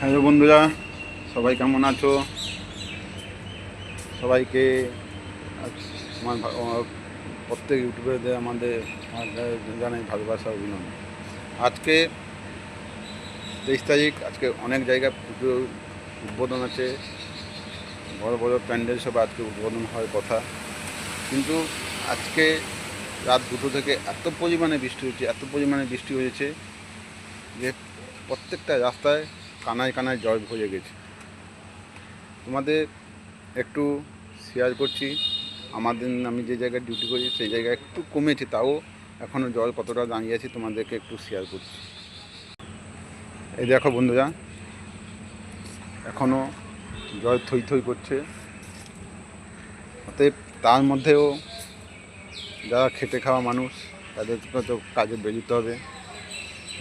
Hello বন্ধুরা, সবাই কেমন আছো? সবাইকে আমার প্রত্যেক ইউটিউবারদের আমাদের জানাই ভালোবাসা অভিনন্দন। আজকে 23 তারিখ, আজকে অনেক জায়গায় পুজোর উদ্বোধন আছে, বড় বড় প্যান্ডেল সব আজকে উদ্বোধন হওয়ার কথা। কিন্তু আজকে রাত 2টো থেকে এত পরিমাণে বৃষ্টি হয়েছে যে প্রত্যেকটা রাস্তায় কানায় কানায় জল ভরে গেছে। তোমাদের একটু শেয়ার করছি, আমি যে জায়গায় ডিউটি করি সেই জায়গায় একটু কমেছে, তাও এখনও জল কতটা দাঁড়িয়ে আছে তোমাদেরকে একটু শেয়ার করছি। এই দেখো বন্ধুরা, এখনও জল থই থই করছে। অতএব তার মধ্যেও যারা খেটে খাওয়া মানুষ তাদেরকে তো কাজে বেরোতে হবে।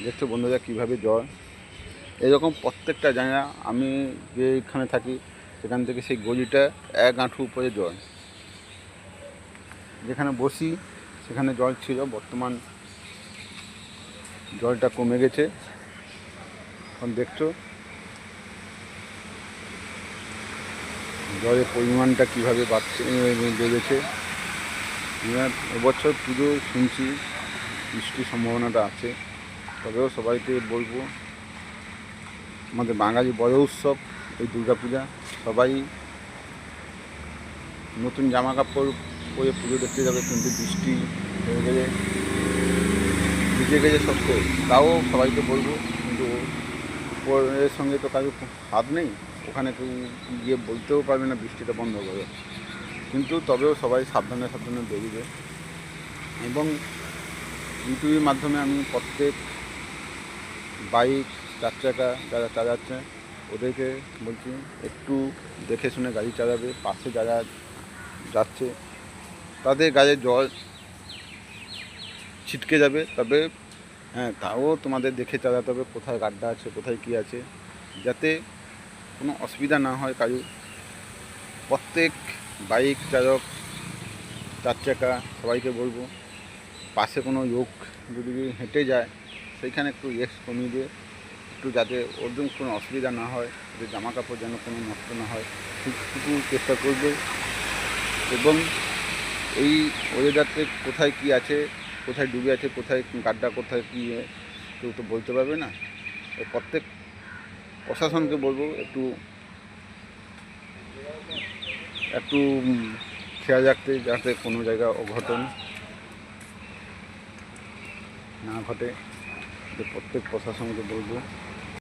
দেখছো বন্ধুরা কীভাবে জল এরকম প্রত্যেকটা জায়গা। আমি যেখানে থাকি সেখান থেকে সেই গলিটা 1 হাঁটু উপরে জল। যেখানে বসি সেখানে জল ছিল, বর্তমান জলটা কমে গেছে। এখন দেখছো জলের পরিমাণটা কীভাবে বেড়েছে। এবছর পুজো শুনছি বৃষ্টির সম্ভাবনাটা আছে, তবেও সবাইকে বলবো আমাদের বাঙালি বড় উৎসব এই দুর্গাপূজা, সবাই নতুন জামা কাপড় পরে পুজো দেখতে যাবে, কিন্তু বৃষ্টি হয়ে গেলে ভিজে গেছে সত্ত্বেও তাও সবাইকে বলবো। কিন্তু উপরের সঙ্গে তো কারো হাত নেই, ওখানে কেউ গিয়ে বলতেও পারবে না বৃষ্টিটা বন্ধ করে। কিন্তু তবেও সবাই সাবধানে সাবধানে বেরিয়ে। এবং ইউটিউবের মাধ্যমে আমি প্রত্যেক বাইক 4 চাকা যারা চালাচ্ছে ওদেরকে বলছি একটু দেখে শুনে গাড়ি চালাবে। পাশে যারা যাচ্ছে তাদের গায়ে জল ছিটকে যাবে, তবে হ্যাঁ তাও তোমাদের দেখে চালাতে হবে কোথায় গাড্ডা আছে, কোথায় কী আছে, যাতে কোনো অসুবিধা না হয় কারো। প্রত্যেক বাইক চালক 4 চাকা সবাইকে বলবো পাশে কোনো লোক যদি হেঁটে যায় সেইখানে একটু রেস্ট কমিয়ে দিয়ে একটু, যাতে ওর জন্য কোনো অসুবিধা না হয়, যে জামা কাপড় যেন কোনো নষ্ট না হয় সেটুকু চেষ্টা করবে। এবং এই ওয়েদারতে কোথায় কী আছে, কোথায় ডুবে আছে, কোথায় গাড্ডা, কোথায় কী কেউ তো বলতে পারবে না। প্রত্যেক প্রশাসনকে বলবো একটু একটু খেয়াল রাখতে, যাতে কোনো জায়গায় অঘটন না ঘটে। প্রত্যেক প্রশাসনকে বলবো